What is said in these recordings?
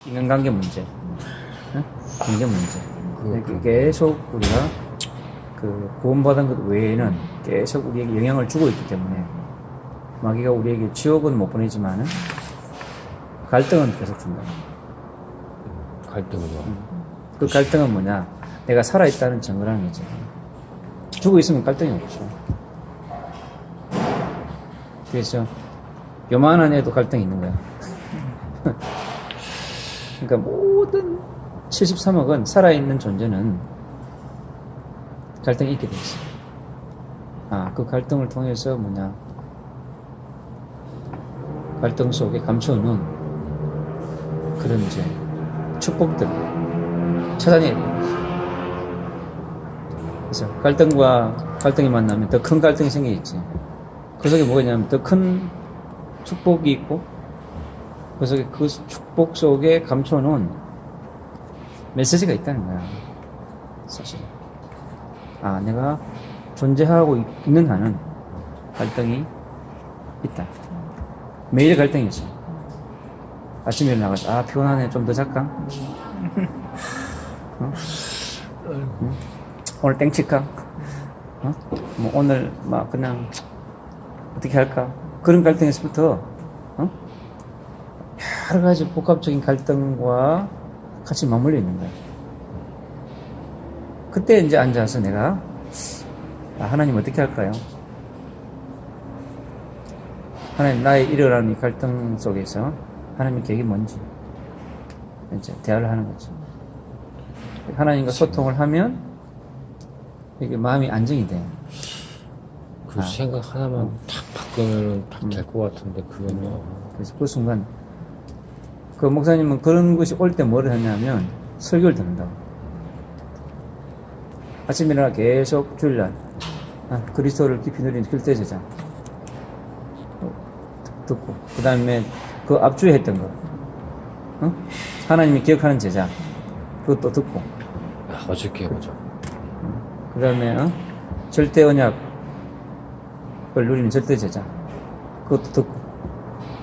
인간관계 문제, 응? 관계 문제. 계속 우리가 그 구원받은 것 외에는 계속 우리에게 영향을 주고 있기 때문에 마귀가 우리에게 지옥은 못 보내지만은 갈등은 계속 준다. 갈등이요. 그 갈등은 뭐냐? 내가 살아있다는 증거라는 거지. 죽어 있으면 갈등이 없죠. 그래서 요만한 애도 갈등이 있는 거야. 그러니까 모든 73억은 살아있는 존재는 갈등이 있게 돼 있어. 그 갈등을 통해서 뭐냐? 갈등 속에 감춰놓은 그런 이제 축복들 찾아내야 돼요. 그래서 갈등과 갈등이 만나면 더 큰 갈등이 생기겠지. 그 속에 뭐가 있냐면 더 큰 축복이 있고 그 속에 그 축복 속에 감춰놓은 메시지가 있다는 거야. 사실. 내가 존재하고 있는 한은 갈등이 있다. 매일 갈등이 있어. 아침에 일어나가지고 피곤하네. 좀 더 잘까? 오늘 땡칠까? 뭐 오늘 막 그냥 어떻게 할까? 그런 갈등에서부터 여러 가지 복합적인 갈등과 같이 맞물려 있는 거야. 그때 이제 앉아서 내가 하나님 어떻게 할까요? 하나님 나의 일어나는 이 갈등 속에서 하나님의 계획이 뭔지 이제 대화를 하는 거지. 하나님과 소통을 하면 이게 마음이 안정이 돼. 그 생각 하나만 탁 바꾸면은 딱 될 것 같은데 그거는. 그래서 그 순간 그 목사님은 그런 것이 올 때 뭐를 하냐면 설교를 듣는다고. 아침에 일어나 계속 주일날 그리스도를 깊이 누리는 필대제자 듣고 그 다음에 그 앞주에 했던 거 하나님이 기억하는 제자 그것도 듣고 어저께 해보자. 그 다음에 절대 언약을 누리는 절대 제자 그것도 듣고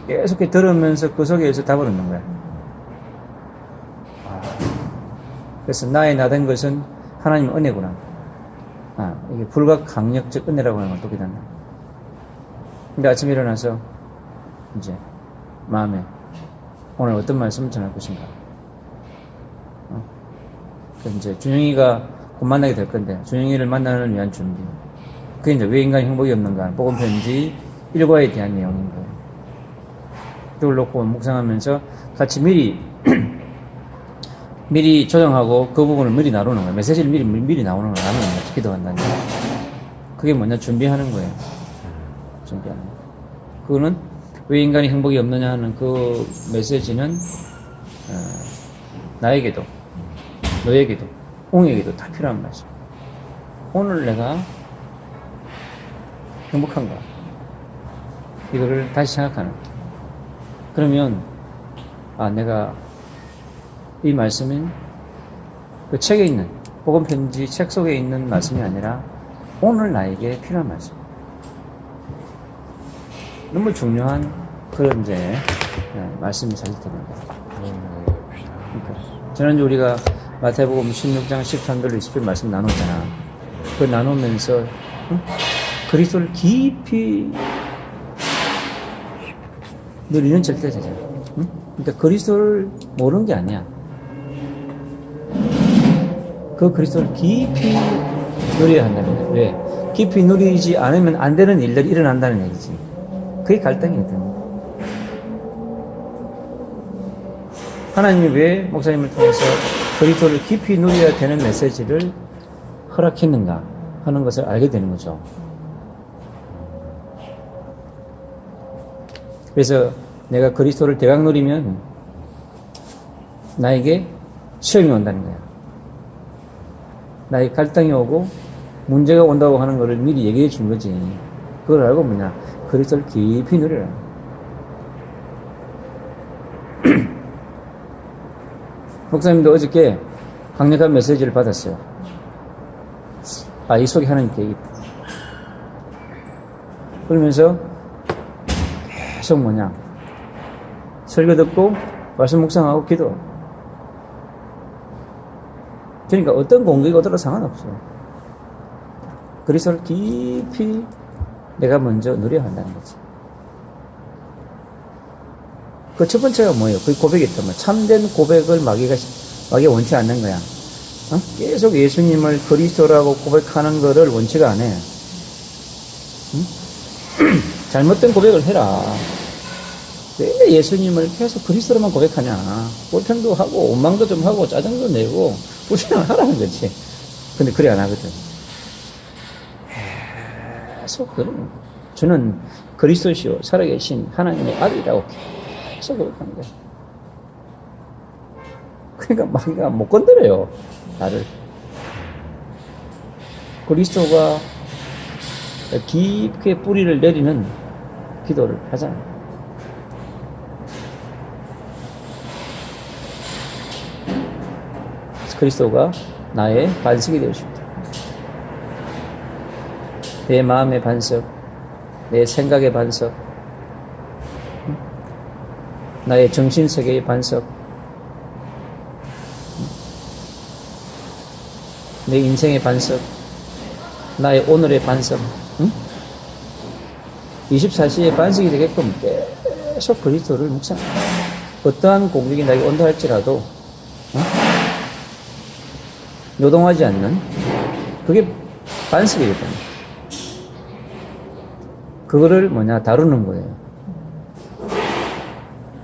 계속 들으면서 그 속에서 답을 얻는 거야. 그래서 나의 나된 것은 하나님의 은혜구나. 이게 불가강력적 은혜라고 하는 걸 또 깨닫나. 근데 아침에 일어나서 이제 마음에 오늘 어떤 말씀을 전할 것인가. 이제 준영이가 곧 만나게 될 건데 준영이를 만나는 위한 준비. 그게 이제 왜 인간이 행복이 없는가. 복음편지 1과에 대한 내용인 거예요. 그걸 놓고 묵상하면서 같이 미리 조정하고 그 부분을 미리 나누는 거예요. 메시지를 미리 나오는 걸 나누는 거예요. 기도한다는 거. 그게 뭐냐? 준비하는 거예요. 준비하는 거. 그거는 왜 인간이 행복이 없느냐 하는 그 메시지는 나에게도 너에게도 옹에게도 다 필요한 말씀. 오늘 내가 행복한가? 이거를 다시 생각하는. 그러면 내가 이 말씀은 그 책에 있는 복음편지 책 속에 있는 말씀이 아니라 오늘 나에게 필요한 말씀. 너무 중요한 그런 이제 말씀이 사실 되는 거예요. 그러니까 지난주 우리가 마태복음 16장 13절로 20절 말씀 나눴잖아. 그 나누면서 그리스도를 깊이 누리는 절대제자. 그러니까 그리스도를 모르는 게 아니야. 그 그리스도를 깊이 누려야 한다는 거야. 왜? 깊이 누리지 않으면 안 되는 일들이 일어난다는 얘기지. 그게 갈등이거든. 하나님이 왜 목사님을 통해서 그리스도를 깊이 누려야 되는 메시지를 허락했는가 하는 것을 알게 되는 거죠. 그래서 내가 그리스도를 대강 누리면 나에게 시험이 온다는 거야. 나에게 갈등이 오고 문제가 온다고 하는 것을 미리 얘기해 준 거지. 그걸 알고 뭐냐? 그리스도를 깊이 누려라. 목사님도 어저께 강력한 메시지를 받았어요. 이 속에 하나님 계획이 있다. 그러면서 계속 설교 듣고 말씀 묵상하고 기도. 그러니까 어떤 공격이 오더라도 상관없어. 그리스도를 깊이 내가 먼저 누려야 한다는 거지. 그 첫 번째가 뭐예요? 그 고백이었단 말이야. 참된 고백을 마귀가 원치 않는 거야. 계속 예수님을 그리스도라고 고백하는 거를 원치가 안 해. 잘못된 고백을 해라. 왜 예수님을 계속 그리스도로만 고백하냐. 불평도 하고 원망도 좀 하고 짜증도 내고 불평을 하라는 거지. 근데 그래 안 하거든. 계속 그러는 거야. 저는 그리스도시요 살아계신 하나님의 아들이라고 계속 고백하는 거야. 그러니까 마귀가 못 건드려요, 나를. 그리스도가 깊게 뿌리를 내리는 기도를 하잖아요. 그리스도가 나의 반석이 되어 싶다. 내 마음의 반석, 내 생각의 반석, 나의 정신세계의 반석, 내 인생의 반석, 나의 오늘의 반석, 24시의 반석이 되게끔 계속 그리스도를 묵상해. 어떠한 공격이 나에게 온다 할지라도 요동하지 않는 그게 반석이거든요. 그거를 다루는 거예요.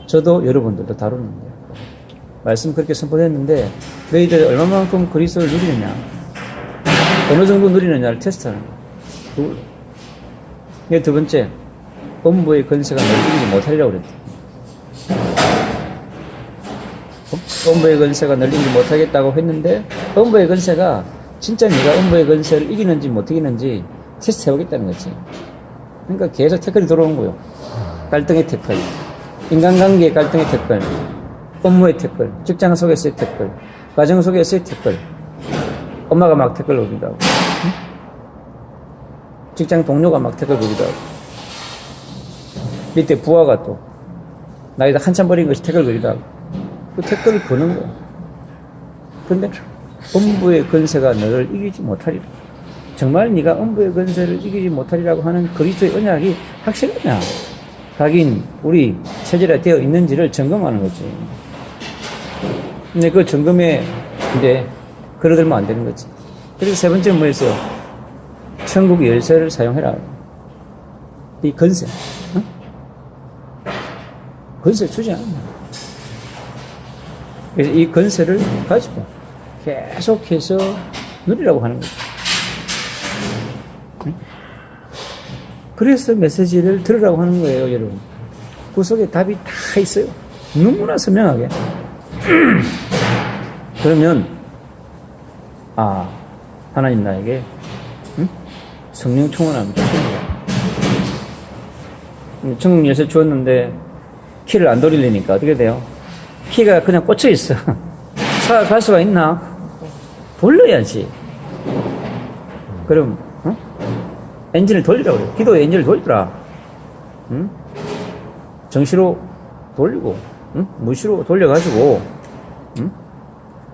저도 여러분들도 다루는 거예요. 말씀 그렇게 선포했는데 너희들 얼마만큼 그리스도를 누리느냐, 어느 정도 누리느냐를 테스트하는 거예요. 이게 두 번째, 음부의 권세가 널 이기지 못하리라고 그랬다. 음부의 권세가 널 이기지 못하겠다고 했는데 음부의 권세가 진짜 네가 음부의 권세를 이기는지 못 이기는지 테스트 해보겠다는 거지. 그러니까 계속 태클이 들어오는 거예요. 갈등의 태클, 인간관계의 갈등의 태클, 업무의 태클, 직장 속에서의 태클, 가정 속에서의 태클. 엄마가 막 태클 걸기도 하고, 직장 동료가 막 태클 걸기도 하고, 밑에 부하가 또 나이다 한참 버린 것이 태클 걸기도 하고, 그 태클을 거는 거야. 근데 음부의 권세가 너를 이기지 못하리라. 정말 네가 음부의 권세를 이기지 못하리라고 하는 그리스도의 언약이 확실하냐? 하긴 우리 체질화 되어 있는지를 점검하는 거지. 근데 그 점검에 이제 걸어들면 안 되는 거지. 그래서 세 번째는 뭐였어요? 천국 열쇠를 사용해라. 이 권세, 권세 주지 않아. 그래서 이 권세를 가지고 계속해서 누리라고 하는 거죠. 그래서 메시지를 들으라고 하는 거예요, 여러분. 그 속에 답이 다 있어요. 너무나 선명하게. 그러면, 하나님 나에게, 성령 충만함을 주십니다. 천국 열쇠 주었는데, 키를 안 돌리려니까 어떻게 돼요? 키가 그냥 꽂혀 있어. 차가 갈 수가 있나? 돌려야지. 그럼, 엔진을 돌리라고 그래요. 기도의 엔진을 돌리더라. 정시로 돌리고, 무시로 돌려가지고,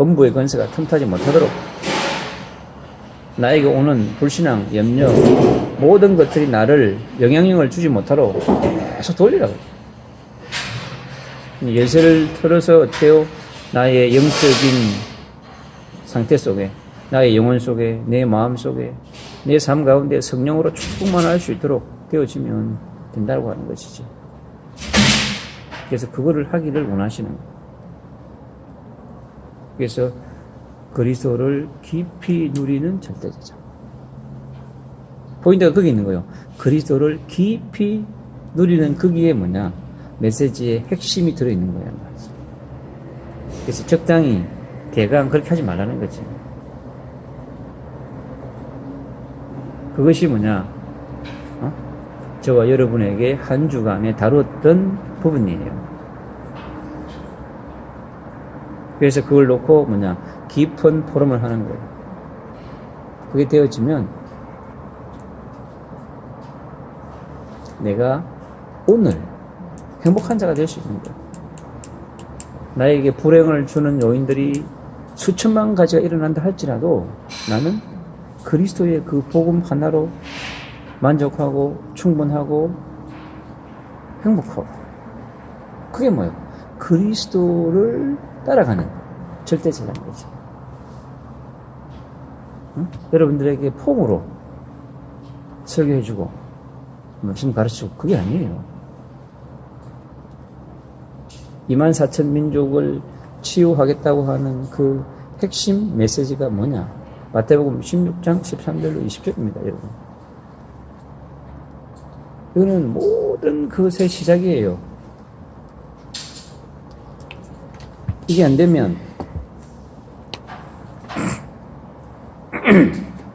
음부의 권세가 틈타지 못하도록 나에게 오는 불신앙, 염려, 모든 것들이 나를 영향력을 주지 못하도록 계속 돌리라고. 열쇠를 틀어서 어때요? 나의 영적인 상태 속에, 나의 영혼 속에, 내 마음 속에, 내 삶 가운데 성령으로 충만할 수 있도록 되어지면 된다고 하는 것이지. 그래서 그거를 하기를 원하시는 거예요. 그래서 그리스도를 깊이 누리는 절대자죠. 포인트가 거기 있는 거예요. 그리스도를 깊이 누리는 거기에 뭐냐? 메시지의 핵심이 들어있는 거예요. 그래서 적당히 대강 그렇게 하지 말라는 거지. 그것이 뭐냐? 저와 여러분에게 한 주간에 다뤘던 부분이에요. 그래서 그걸 놓고 깊은 포럼을 하는 거예요. 그게 되어지면 내가 오늘 행복한 자가 될 수 있는 거예요. 나에게 불행을 주는 요인들이 수천만 가지가 일어난다 할지라도 나는 그리스도의 그 복음 하나로 만족하고 충분하고 행복하고, 그게 뭐예요? 그리스도를 따라가는 절대자라는 거죠. 응? 여러분들에게 폼으로 설교해주고 말씀 가르치고 그게 아니에요. 24,000 민족을 치유하겠다고 하는 그 핵심 메시지가 뭐냐? 마태복음 16장 13절로 20절입니다, 여러분. 이거는 모든 것의 시작이에요. 이게 안 되면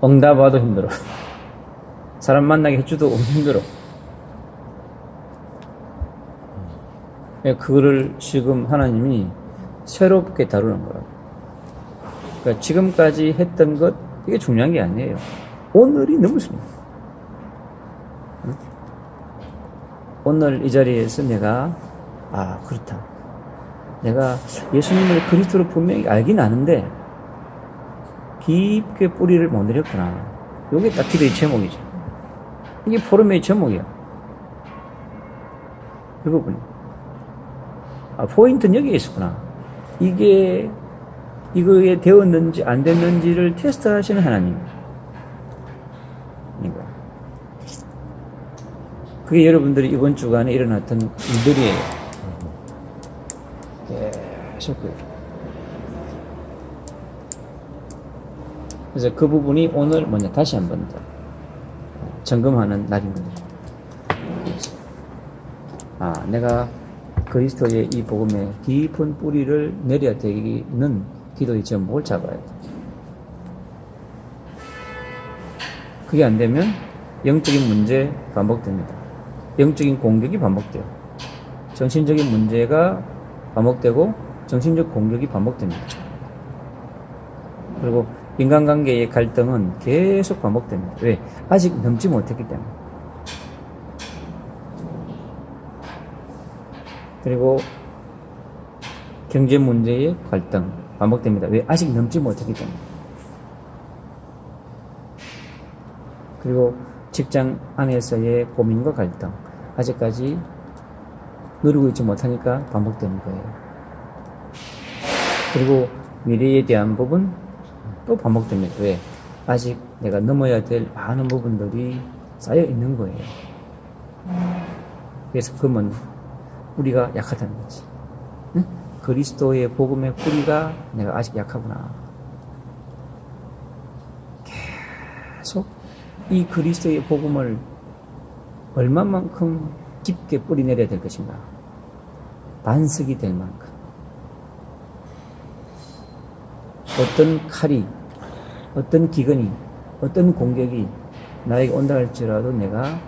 응답와도 힘들어. 사람 만나게 해줘도 힘들어. 그거를 지금 하나님이 새롭게 다루는 거라고. 그러니까 지금까지 했던 것, 이게 중요한 게 아니에요. 오늘이 너무 중요해요. 응? 오늘 이 자리에서 내가, 그렇다. 내가 예수님을 그리스도로 분명히 알긴 아는데, 깊게 뿌리를 못 내렸구나. 이게 딱 기도의 제목이죠. 이게 포럼의 제목이야. 이 부분이. 포인트는 여기에 있었구나. 이거에 되었는지 안 됐는지를 테스트 하시는 하나님. 그러니까. 그게 여러분들이 이번 주간에 일어났던 일들이에요. 계속. 그래서 그 부분이 오늘 다시 한 번 더 점검하는 날입니다. 내가 그리스도의 이 복음에 깊은 뿌리를 내려야 되기는 기도의 제목을 잡아야 돼. 그게 안 되면 영적인 문제 반복됩니다. 영적인 공격이 반복돼요. 정신적인 문제가 반복되고 정신적 공격이 반복됩니다. 그리고 인간관계의 갈등은 계속 반복됩니다. 왜? 아직 넘지 못했기 때문에. 그리고 경제 문제의 갈등 반복됩니다. 왜? 아직 넘지 못했기 때문에. 그리고 직장 안에서의 고민과 갈등 아직까지 누리고 있지 못하니까 반복되는 거예요. 그리고 미래에 대한 부분 또 반복됩니다. 왜? 아직 내가 넘어야 될 많은 부분들이 쌓여 있는 거예요. 그래서 그러면 뿌리가 약하다는 거지. 응? 그리스도의 복음의 뿌리가 내가 아직 약하구나. 계속 이 그리스도의 복음을 얼마만큼 깊게 뿌리 내려야 될 것인가. 반석이 될 만큼. 어떤 칼이, 어떤 기근이, 어떤 공격이 나에게 온다 할지라도 내가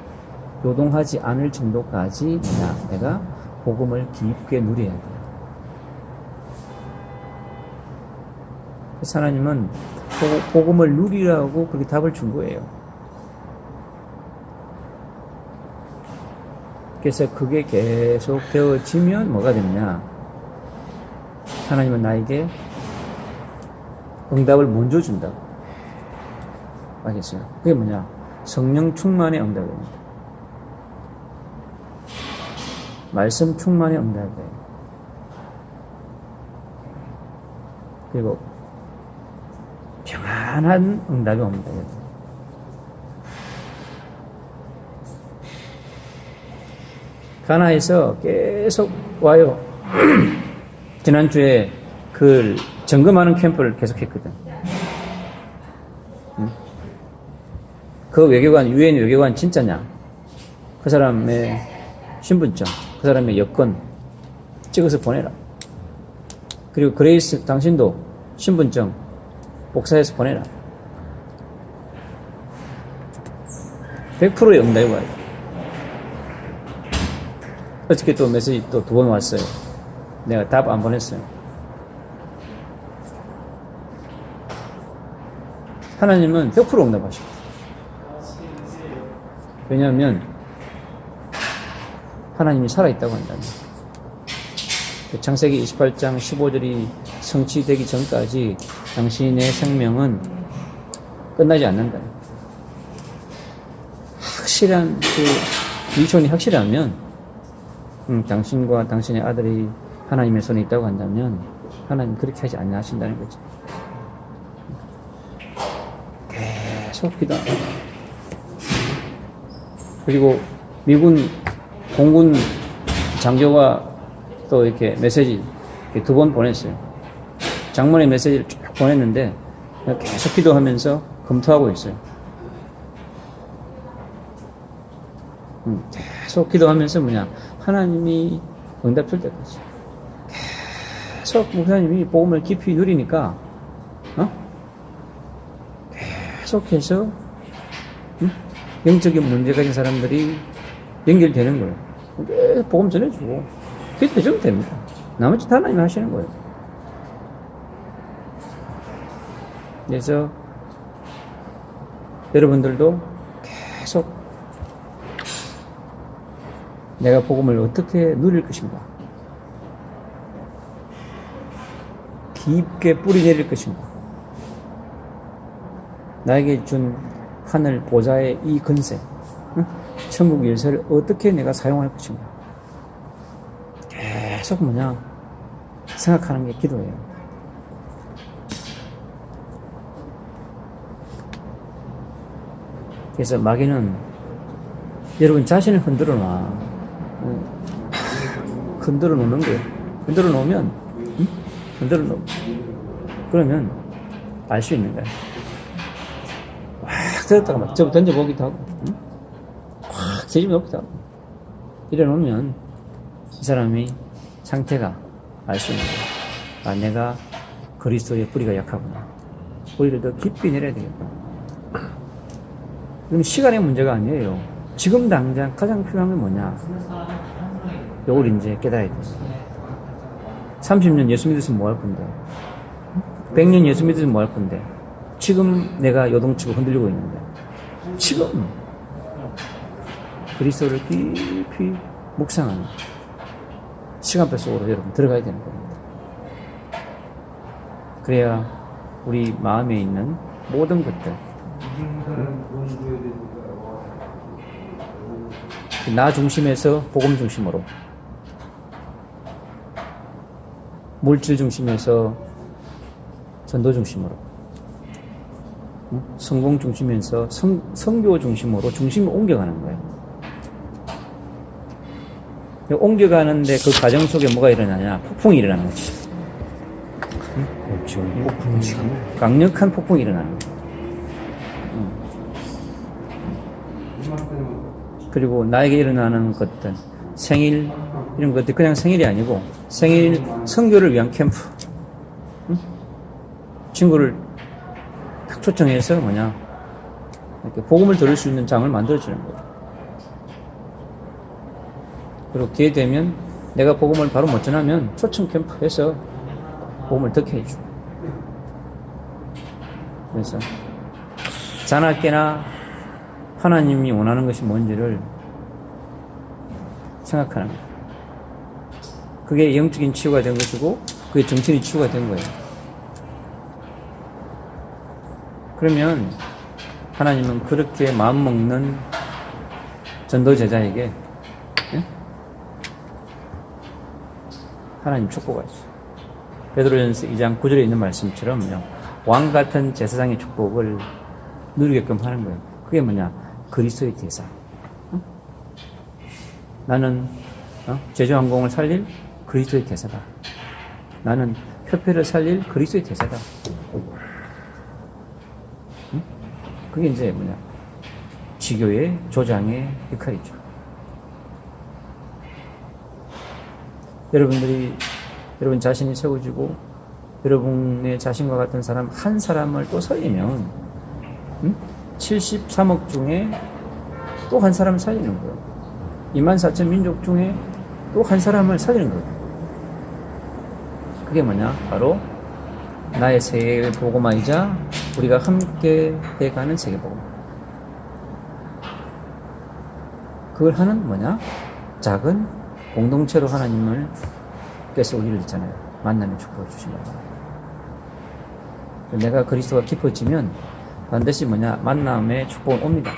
요동하지 않을 정도까지 내가 복음을 깊게 누려야 돼요. 그래서 하나님은 복음을 누리라고 그렇게 답을 준 거예요. 그래서 그게 계속 되어지면 뭐가 되느냐. 하나님은 나에게 응답을 먼저 준다고. 알겠어요? 그게 뭐냐? 성령 충만의 응답입니다. 말씀 충만의 응답이에요. 그리고 평안한 응답이 옵니다. 가나에서 계속 와요. 지난주에 그 점검하는 캠프를 계속했거든. 그 외교관, 유엔 외교관 진짜냐? 그 사람의 신분증, 그 사람의 여권 찍어서 보내라. 그리고 그레이스 당신도 신분증 복사해서 보내라. 100%의 응답이 와요. 어저께 또 메시지 또 2번 왔어요. 내가 답 안 보냈어요. 하나님은 100% 응답하시고. 왜냐하면 하나님이 살아있다고 한다면. 창세기 28장 15절이 성취되기 전까지 당신의 생명은 끝나지 않는다. 확실한 그 미션이 확실하면 당신과 당신의 아들이 하나님의 손에 있다고 한다면 하나님 그렇게 하지 않나 하신다는 거죠. 계속 기도하고. 그리고 미군 공군 장교가 또 이렇게 메시지 2번 보냈어요. 장문의 메시지를 쭉 보냈는데 계속 기도하면서 검토하고 있어요. 계속 기도하면서 하나님이 응답 줄 때까지 계속 목사님이 복음을 깊이 누리니까 계속해서 영적인 문제 가진 사람들이 연결되는 거예요. 계속 복음 전해주고 기도해주면 됩니다. 나머지 다 하나님이 하시는 거예요. 그래서 여러분들도 계속 내가 복음을 어떻게 누릴 것인가, 깊게 뿌리 내릴 것인가, 나에게 준 하늘 보좌의 이 근세, 천국 열쇠를 어떻게 내가 사용할 것인가, 계속 생각하는 게 기도예요. 그래서 마귀는 여러분 자신을 흔들어 놔. 흔들어 놓는 거예요. 흔들어 놓으면, 그러면 알 수 있는 거야. 확 들었다가 막 던져보기도 하고, 확 뒤집어 놓기도 하고. 이래 놓으면 이 사람이 상태가 알 수 있는 거야. 아, 내가 그리스도의 뿌리가 약하구나. 뿌리를 더 깊이 내려야 되겠다. 그럼 시간의 문제가 아니에요. 지금 당장 가장 필요한 게 뭐냐? 요걸 이제 깨달아야 돼. 30년 예수 믿으면 뭐 할 건데? 100년 예수 믿으면 뭐 할 건데? 지금 내가 요동치고 흔들리고 있는데. 지금 그리스도를 깊이 묵상하는 시간표 속으로 여러분 들어가야 되는 겁니다. 그래야 우리 마음에 있는 모든 것들, 나 중심에서 복음 중심으로, 물질 중심에서 전도 중심으로, 성공 중심에서 성교 중심으로 중심을 옮겨가는 거예요. 옮겨가는데 그 과정 속에 뭐가 일어나냐? 폭풍이 일어나는 거지. 강력한 폭풍이 일어나는 거예요. 그리고 나에게 일어나는 것들, 생일, 이런 것들 그냥 생일이 아니고 생일 선교를 위한 캠프. 친구를 딱 초청해서 이렇게 복음을 들을 수 있는 장을 만들어주는 거예요. 그리고 기회 되면 내가 복음을 바로 못 전하면 초청 캠프에서 복음을 듣게 해주고. 그래서 자나깨나 하나님이 원하는 것이 뭔지를 생각하는 거예요. 그게 영적인 치유가 된 것이고 그게 정신의 치유가 된 거예요. 그러면 하나님은 그렇게 마음먹는 전도 제자에게 하나님 축복하죠. 베드로전서 2장 9절에 있는 말씀처럼 왕 같은 제사장의 축복을 누리게끔 하는 거예요. 그게 그리스도의 대사. 나는 제주항공을 살릴 그리스도의 대사다. 나는 협회를 살릴 그리스도의 대사다. 그게 이제 지교의 조장의 역할이죠. 여러분 자신이 세워지고 여러분의 자신과 같은 사람 한 사람을 또 살리면 73억 중에 또 한 사람을 살리는 거예요. 24,000 민족 중에 또 한 사람을 살리는 거예요. 그게 바로 나의 세계 복음화이자 우리가 함께 해가는 세계 복음. 그걸 하는 작은 공동체로 하나님을 그래서 우리를 있잖아요. 만남의 축복을 주신 거예요. 내가 그리스도가 깊어지면 반드시 만남의 축복은 옵니다.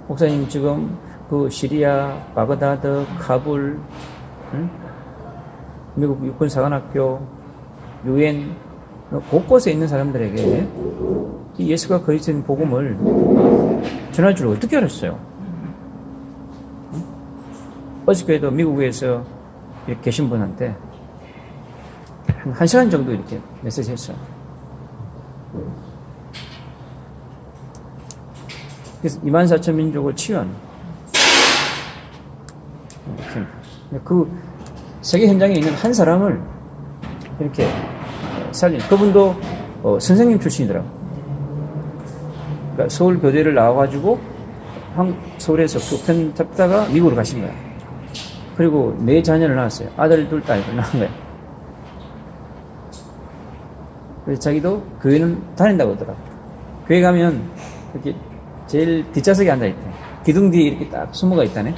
목사님 지금 그 시리아, 바그다드, 카불, 응? 미국 육군사관학교, 유엔 곳곳에 있는 사람들에게 이 예수가 그리스도인 복음을 전할 줄 어떻게 알았어요? 어저께도 미국에서 이렇게 계신 분한테 한 시간 정도 이렇게 메시지 했어요. 그래서 24,000 민족을 치유하는 그 세계 현장에 있는 한 사람을 이렇게 살린 그분도 선생님 출신이더라고요. 그러니까 서울 교대를 나와가지고 서울에서 교편 잡다가 미국으로 가신 거야. 그리고 4 자녀를 낳았어요. 아들 2, 딸 낳은 거야. 그래서 자기도 교회는 다닌다고 하더라고. 교회 가면 이렇게 제일 뒷좌석에 앉아있대. 기둥 뒤에 이렇게 딱 숨어가 있다네.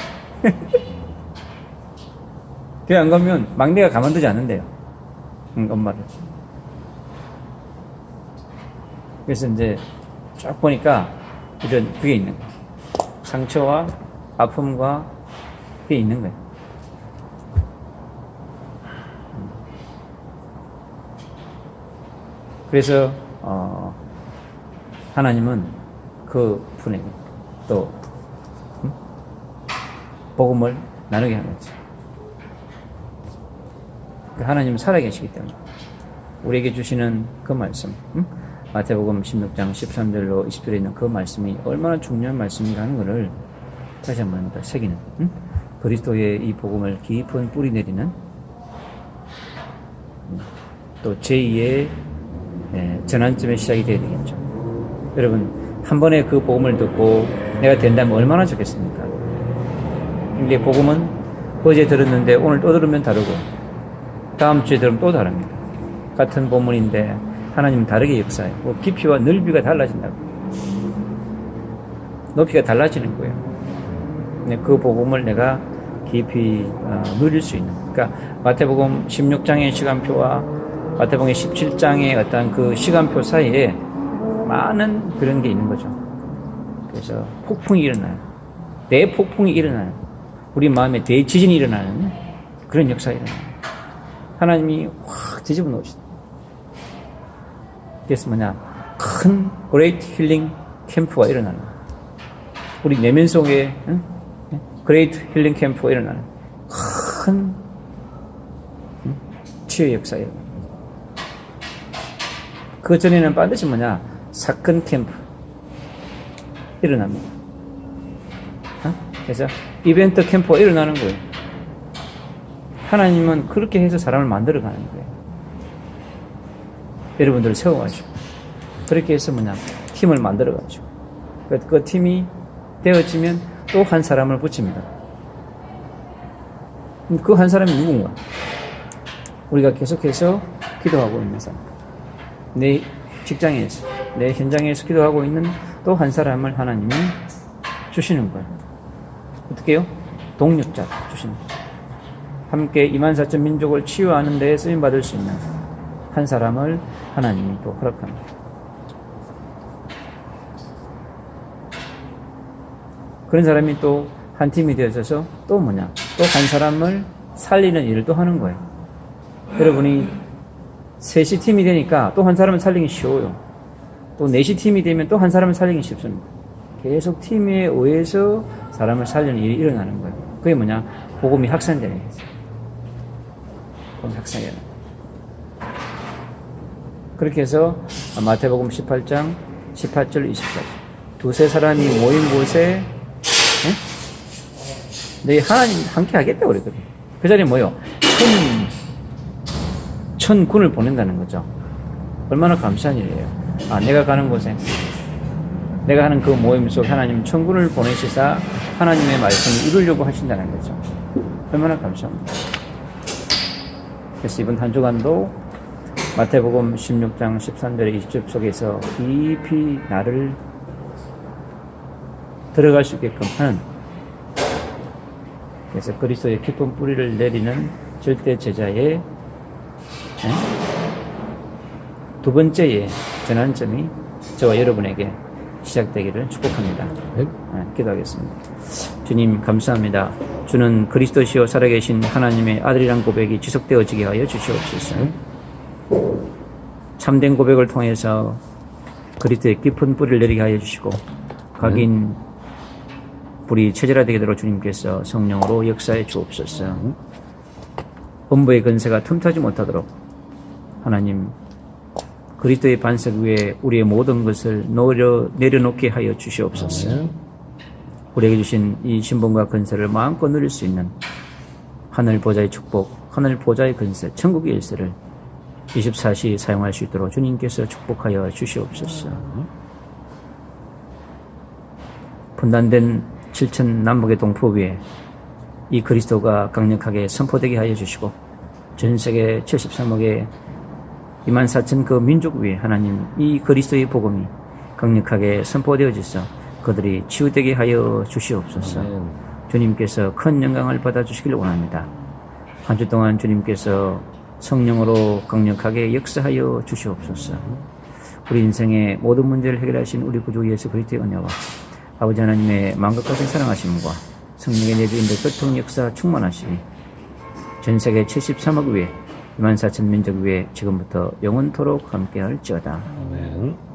교회 안 가면 막내가 가만두지 않는데요. 엄마를. 그래서 이제 쫙 보니까 이런 그게 있는 거예요. 상처와 아픔과 그게 있는 거예요. 그래서 하나님은 그 분에게 또 복음을 나누게 하는 거죠. 하나님은 살아계시기 때문에 우리에게 주시는 그 말씀, 마태복음 16장 13절로 20절에 있는 그 말씀이 얼마나 중요한 말씀인가 하는 것을 다시 한번 더 새기는, 그리스도의 이 복음을 깊은 뿌리 내리는 또 제2의 전환점의 시작이 되어야 되겠죠. 여러분, 한 번에 그 복음을 듣고 내가 된다면 얼마나 좋겠습니까? 근데 복음은 어제 들었는데 오늘 또 들으면 다르고 다음 주에 들으면 또 다릅니다. 같은 본문인데 하나님은 다르게 역사해요. 깊이와 넓이가 달라진다고. 높이가 달라지는 거예요. 그 복음을 내가 깊이 누릴 수 있는. 그러니까 마태복음 16장의 시간표와 마태복음 17장의 어떤 그 시간표 사이에 많은 그런 게 있는 거죠. 그래서 폭풍이 일어나요. 대폭풍이 일어나요. 우리 마음에 대지진이 일어나는 그런 역사가 일어나요. 하나님이 확 뒤집어 놓으시다. 그래서 큰 그레이트 힐링 캠프가 일어나는 거예요. 우리 내면 속에 그레이트 힐링 캠프가 일어나는 큰 치유의 역사가 일어나는 거예요. 그 전에는 반드시 사건 캠프 일어납니다. 그래서 이벤트 캠프가 일어나는 거예요. 하나님은 그렇게 해서 사람을 만들어가는 거예요. 여러분들을 세워가지고 그렇게 해서 팀을 만들어가지고 그 팀이 되어지면 또 한 사람을 붙입니다. 그 한 사람이 누군가? 우리가 계속해서 기도하고 있는 사람, 내 직장에서 내 현장에서 기도하고 있는 또 한 사람을 하나님이 주시는 거예요. 어떻게 해요? 동력자 주시는 거예요. 함께 24,000 민족을 치유하는 데에 쓰임받을 수 있는 한 사람을 하나님이 또 허락합니다. 그런 사람이 또 한 팀이 되어져서 또 또 한 사람을 살리는 일을 또 하는 거예요. 여러분이 3시 팀이 되니까 또 한 사람을 살리기 쉬워요. 또 4시 팀이 되면 또 한 사람을 살리기 쉽습니다. 계속 팀에 의해서 사람을 살리는 일이 일어나는 거예요. 그게 복음이 확산되는 거예요. 복음이 확산되는 거예요. 그렇게 해서 마태복음 18장 18절 24절 2-3 사람이 모인 곳에 너희 하나님 함께 하겠다고 그랬거든요. 그 자리에 천군을 보낸다는 거죠. 얼마나 감사한 일이에요. 내가 가는 곳에 내가 하는 그 모임 속에 하나님 천군을 보내시사 하나님의 말씀을 이루려고 하신다는 거죠. 얼마나 감사합니다. 그래서 이번 한 주간도 마태복음 16장 13절의 20절 속에서 깊이 나를 들어갈 수 있게끔 하는 그래서 그리스도의 깊은 뿌리를 내리는 절대 제자의 두 번째의 전환점이 저와 여러분에게 시작되기를 축복합니다. 기도하겠습니다. 주님 감사합니다. 주는 그리스도시요 살아계신 하나님의 아들이란 고백이 지속되어지게 하여 주시옵소서. 참된 고백을 통해서 그리스도의 깊은 뿌리를 내리게 하여 주시고 각인 불이 체질화되게 되도록 주님께서 성령으로 역사해 주옵소서. 음부의 근세가 틈타지 못하도록 하나님 그리스도의 반석 위에 우리의 모든 것을 내려놓게 하여 주시옵소서. 우리에게 주신 이 신분과 근세를 마음껏 누릴 수 있는 하늘 보좌의 축복, 하늘 보좌의 근세, 천국의 일세를 24시 사용할 수 있도록 주님께서 축복하여 주시옵소서. 분단된 7천 남북의 동포 위에 이 그리스도가 강력하게 선포되게 하여 주시고 전 세계 73억의 24,000 그 민족 위에 하나님 이 그리스도의 복음이 강력하게 선포되어져서 그들이 치유되게 하여 주시옵소서. 주님께서 큰 영광을 받아주시길 원합니다. 한 주 동안 주님께서 성령으로 강력하게 역사하여 주시옵소서. 우리 인생의 모든 문제를 해결하신 우리 구주 예수 그리스도의 은혜와 아버지 하나님의 마음과 같은 사랑하심과 성령의 내주인들 교통 역사 충만하시니 전 세계 73억 위에 24,000 민족 위에 지금부터 영원토록 함께할지어다. 아멘.